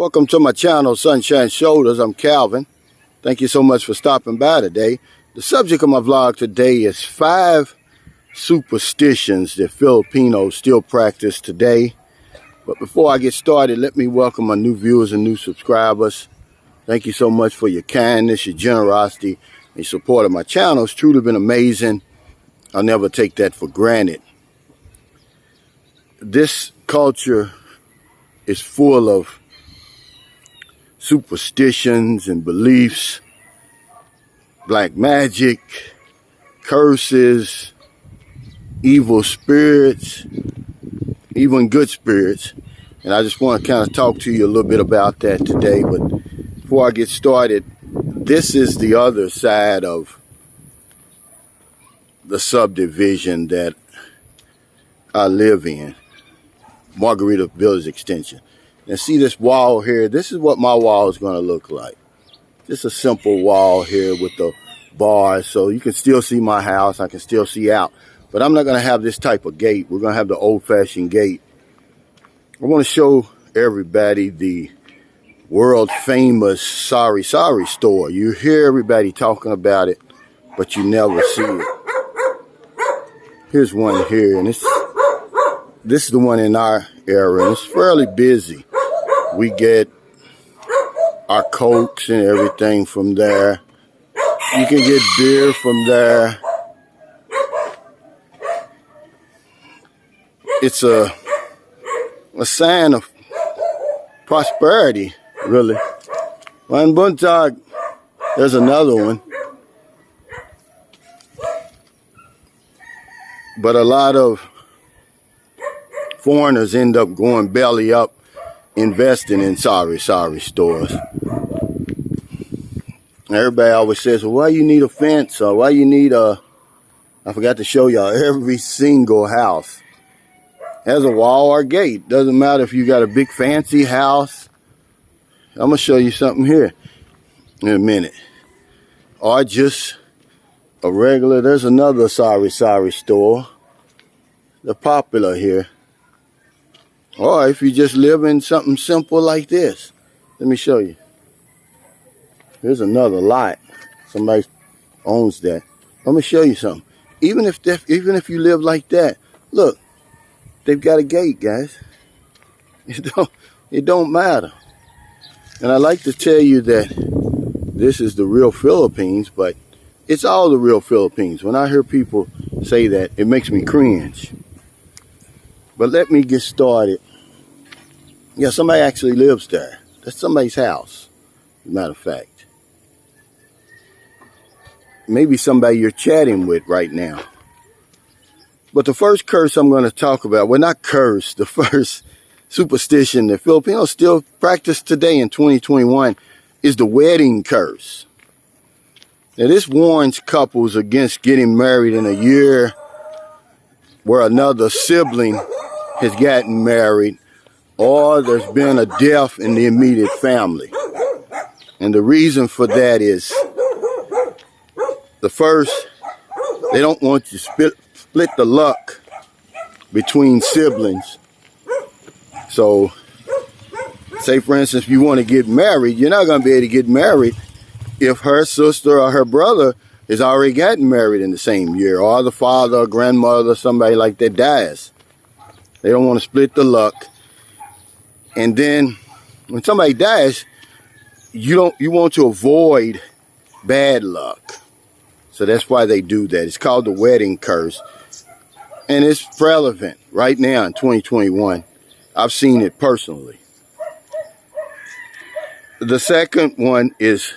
Welcome to my channel, Sunshine Shoulders. I'm Calvin. Thank you so much for stopping by today. The subject of my vlog today is 5 superstitions that Filipinos still practice today. But before I get started, let me welcome my new viewers and new subscribers. Thank you so much for your kindness, your generosity, and your support of my channel. It's truly been amazing. I'll never take that for granted. This culture is full of superstitions and beliefs, black magic, curses, evil spirits, even good spirits. And I just want to kind of talk to you a little bit about that today. But before I get started, this is the other side of the subdivision that I live in, Margarita Village Extension. And see this wall here? This is what my wall is going to look like. Just a simple wall here with the bars, so you can still see my house. I can still see out. But I'm not going to have this type of gate. We're going to have the old-fashioned gate. I want to show everybody the world-famous Sorry store. You hear everybody talking about it, but you never see it. Here's one here, and this is the one in our area, and it's fairly busy. We get our Cokes and everything from there. You can get beer from there. It's a sign of prosperity, really. Well, in Buntag, there's another one. But a lot of foreigners end up going belly up, investing in sorry stores. Everybody always says, well, why you need a fence, or why you need I forgot to show y'all, every single house has a wall or gate. Doesn't matter if you got a big fancy house. I'm going to show you something here in a minute. Or just a regular, there's another sorry store. They're popular here. Or if you just live in something simple like this. Let me show you. Here's another lot. Somebody owns that. Let me show you something. Even if you live like that, look, they've got a gate, guys. It don't matter. And I like to tell you that this is the real Philippines, but it's all the real Philippines. When I hear people say that, it makes me cringe. But let me get started. Yeah, somebody actually lives there. That's somebody's house, as a matter of fact. Maybe somebody you're chatting with right now. But the first curse I'm going to talk about, well, not curse, the first superstition that Filipinos still practice today in 2021 is the wedding curse. Now, this warns couples against getting married in a year where another sibling has gotten married, or there's been a death in the immediate family. And the reason for that is, the first, they don't want you to split the luck between siblings. So, say for instance, if you want to get married, you're not going to be able to get married if her sister or her brother has already gotten married in the same year, or the father or grandmother, somebody like that dies. They don't want to split the luck. And then when somebody dies, you want to avoid bad luck. So that's why they do that. It's called the wedding curse. And it's relevant right now in 2021. I've seen it personally. The second one is,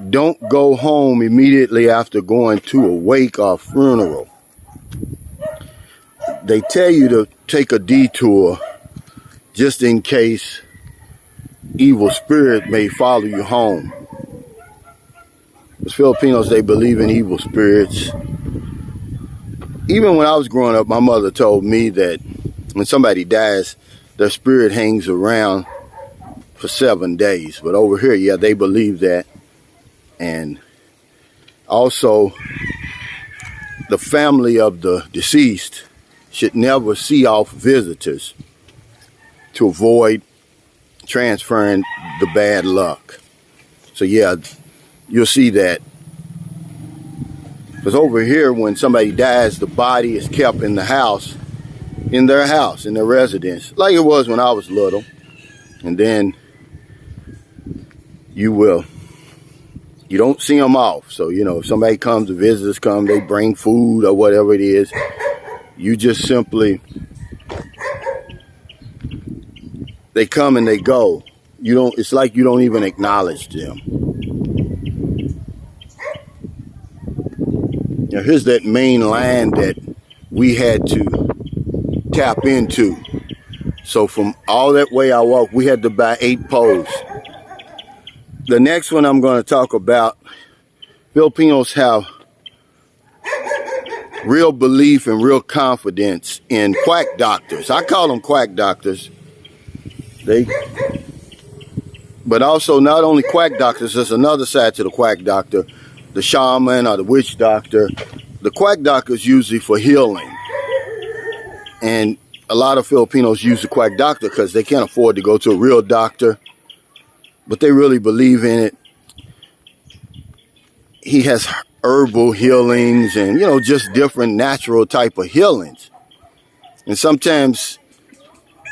don't go home immediately after going to a wake or funeral. They tell you to take a detour just in case evil spirit may follow you home. As Filipinos, they believe in evil spirits. Even when I was growing up, my mother told me that when somebody dies, their spirit hangs around for 7 days. But over here, yeah, they believe that. And also, the family of the deceased should never see off visitors to avoid transferring the bad luck. So yeah, you'll see that. Because over here, when somebody dies, the body is kept in the house, in their residence, like it was when I was little. And then you don't see them off. So, you know, if somebody comes, the visitors come, they bring food or whatever it is, you just simply, they come and they go. It's like you don't even acknowledge them. Now here's that main line that we had to tap into. So from all that way I walked, we had to buy 8 poles. The next one I'm going to talk about, Filipinos have real belief and real confidence in quack doctors. I call them quack doctors. But also not only quack doctors, there's another side to the quack doctor. The shaman or the witch doctor. The quack doctor is usually for healing. And a lot of Filipinos use the quack doctor because they can't afford to go to a real doctor. But they really believe in it. He has herbal healings and, you know, just different natural type of healings. And sometimes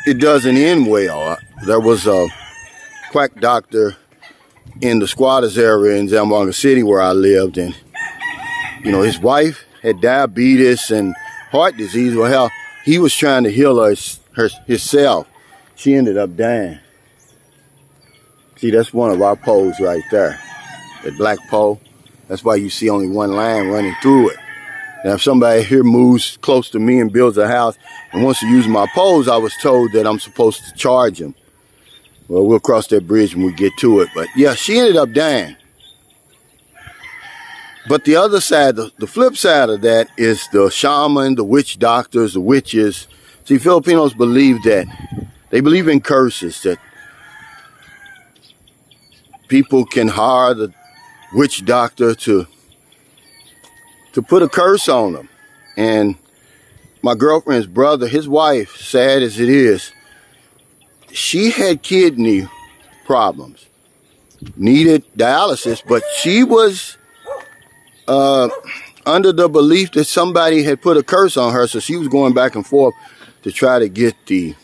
it doesn't end well. There was a quack doctor in the squatters area in Zamboanga City where I lived, and you know, his wife had diabetes and heart disease. Well, hell, he was trying to heal herself. She ended up dying. See, that's one of our poles right there, that black pole. That's why you see only one line running through it. Now, if somebody here moves close to me and builds a house and wants to use my poles, I was told that I'm supposed to charge him. Well, we'll cross that bridge when we get to it. But yeah, she ended up dying. But the other side, the flip side of that is the shaman, the witch doctors, the witches. See, Filipinos believe that, they believe in curses, that people can hire the witch doctor to put a curse on them. And my girlfriend's brother, his wife, sad as it is, she had kidney problems, needed dialysis, but she was under the belief that somebody had put a curse on her, so she was going back and forth to try to get the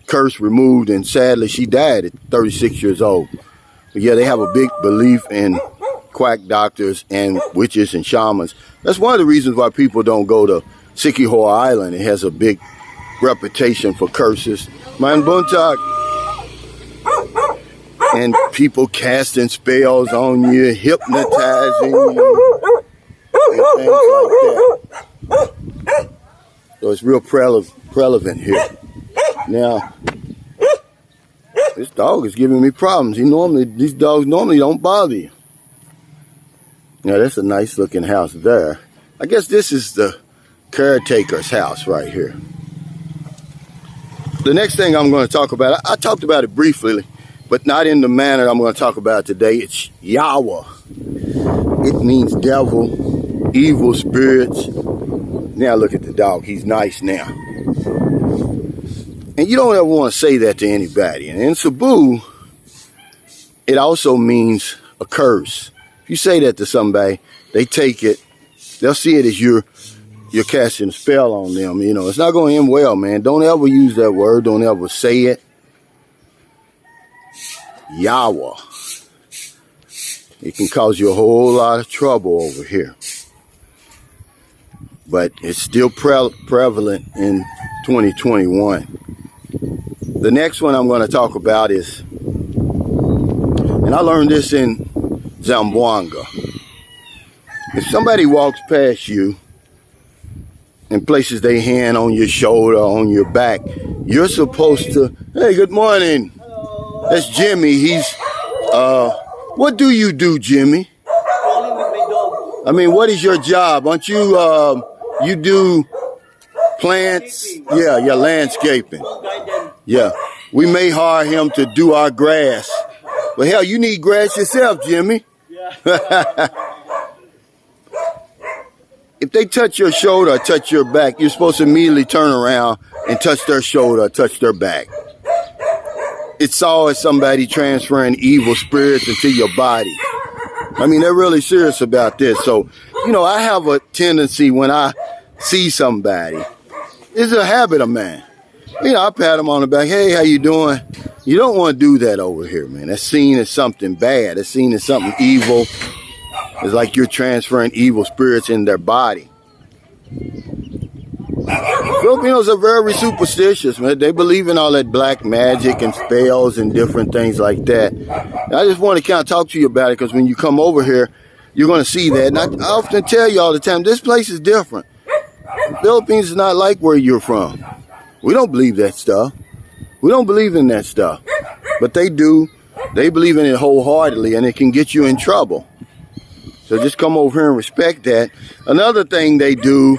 curse removed, and sadly she died at 36 years old. But yeah, they have a big belief in quack doctors and witches and shamans. That's one of the reasons why people don't go to Siquijor Island. It has a big reputation for curses. Man buntag. And people casting spells on you, hypnotizing you, and things like that. So it's real prevalent here. Now, this dog is giving me problems. These dogs normally don't bother you. Now, that's a nice looking house there. I guess this is the caretaker's house right here. The next thing I'm going to talk about, I talked about it briefly, but not in the manner I'm going to talk about today. It's Yawa. It means devil, evil spirits. Now look at the dog. He's nice now. And you don't ever want to say that to anybody. And in Cebu, it also means a curse. If you say that to somebody, they take it, they'll see it as you're casting a spell on them. You know, it's not going to end well, man. Don't ever use that word. Don't ever say it. Yawa. It can cause you a whole lot of trouble over here. But it's still prevalent in 2021. The next one I'm going to talk about is, and I learned this in Zamboanga. If somebody walks past you and places their hand on your shoulder, on your back, you're supposed to, hey, good morning. Hello. That's Jimmy. He's, what do you do, Jimmy? Calling with my dog. I mean, what is your job? Aren't you, you do plants? Yeah, landscaping. Guide them. Yeah. We may hire him to do our grass. But hell, you need grass yourself, Jimmy. Yeah. If they touch your shoulder or touch your back, you're supposed to immediately turn around and touch their shoulder or touch their back. it saw as somebody transferring evil spirits into your body. I mean, they're really serious about this. So, you know, I have a tendency when I see somebody, it's a habit of mine. You know, I pat them on the back. Hey, how you doing? You don't want to do that over here, man. That's seen as something bad. That's seen as something evil. It's like you're transferring evil spirits in their body. Filipinos are very superstitious, man. They believe in all that black magic and spells and different things like that. And I just want to kind of talk to you about it because when you come over here, you're going to see that. And I often tell you all the time, this place is different. The Philippines is not like where you're from. We don't believe that stuff. We don't believe in that stuff. But they do. They believe in it wholeheartedly, and it can get you in trouble. So just come over here and respect that. Another thing they do,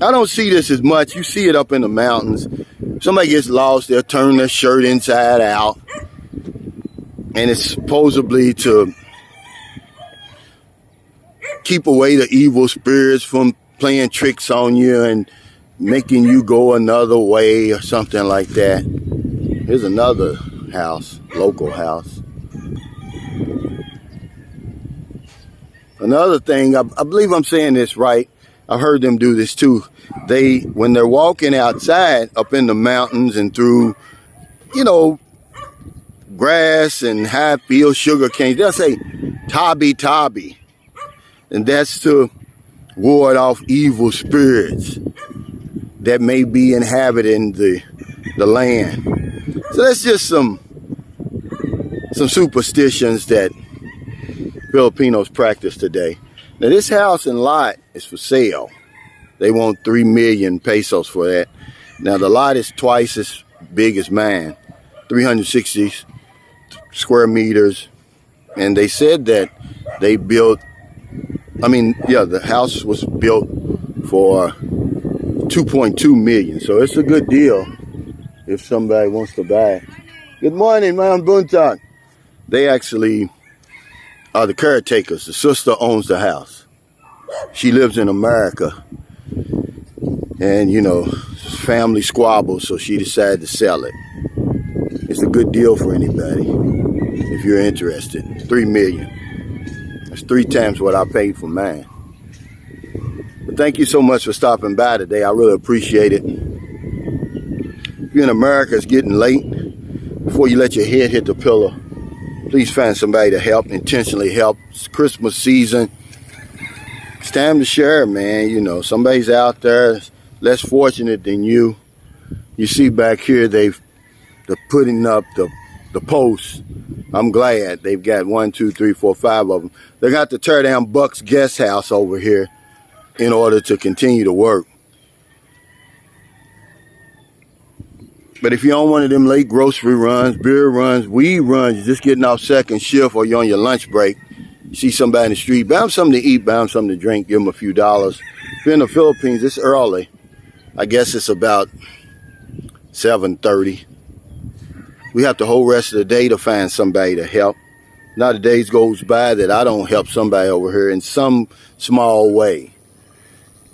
I don't see this as much. You see it up in the mountains. If somebody gets lost, they'll turn their shirt inside out. And it's supposedly to keep away the evil spirits from playing tricks on you and making you go another way or something like that. Here's another house, local house. Another thing, I believe I'm saying this right. I've heard them do this too. When they're walking outside up in the mountains and through, you know, grass and high field sugar canes, they'll say, tabi tabi. And that's to ward off evil spirits that may be inhabiting the land. So that's just some superstitions that Filipinos practice today. Now this house and lot is for sale. They want 3 million pesos for that. Now the lot is twice as big as mine, 360 square meters. And they said that they built, the house was built for 2.2 million. So it's a good deal if somebody wants to buy it. Good morning, Ma'am Buntag. They actually are the caretakers. The sister owns the house. She lives in America. And, you know, family squabbles, so she decided to sell it. It's a good deal for anybody if you're interested. 3 million. That's 3 times what I paid for mine. But thank you so much for stopping by today. I really appreciate it. If you're in America, it's getting late. Before you let your head hit the pillow, please find somebody to help, intentionally help. It's Christmas season. It's time to share, man. You know, somebody's out there less fortunate than you. You see back here, they're putting up the posts. I'm glad they've got 1, 2, 3, 4, 5 of them. They got to tear down Buck's guest house over here in order to continue to work. But if you're on one of them late grocery runs, beer runs, weed runs, you're just getting off second shift or you're on your lunch break, you see somebody in the street, buy them something to eat, buy them something to drink, give them a few dollars. If you're in the Philippines, it's early. I guess it's about 7:30. We have the whole rest of the day to find somebody to help. Not a day goes by that I don't help somebody over here in some small way.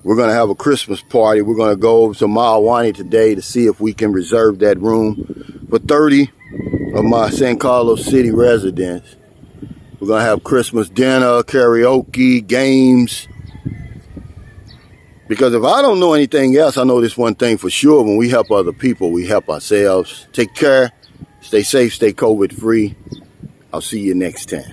We're going to have a Christmas party. We're going to go over to Malwani today to see if we can reserve that room for 30 of my San Carlos City residents. We're going to have Christmas dinner, karaoke, games. Because if I don't know anything else, I know this one thing for sure. When we help other people, we help ourselves. Take care. Stay safe. Stay COVID free. I'll see you next time.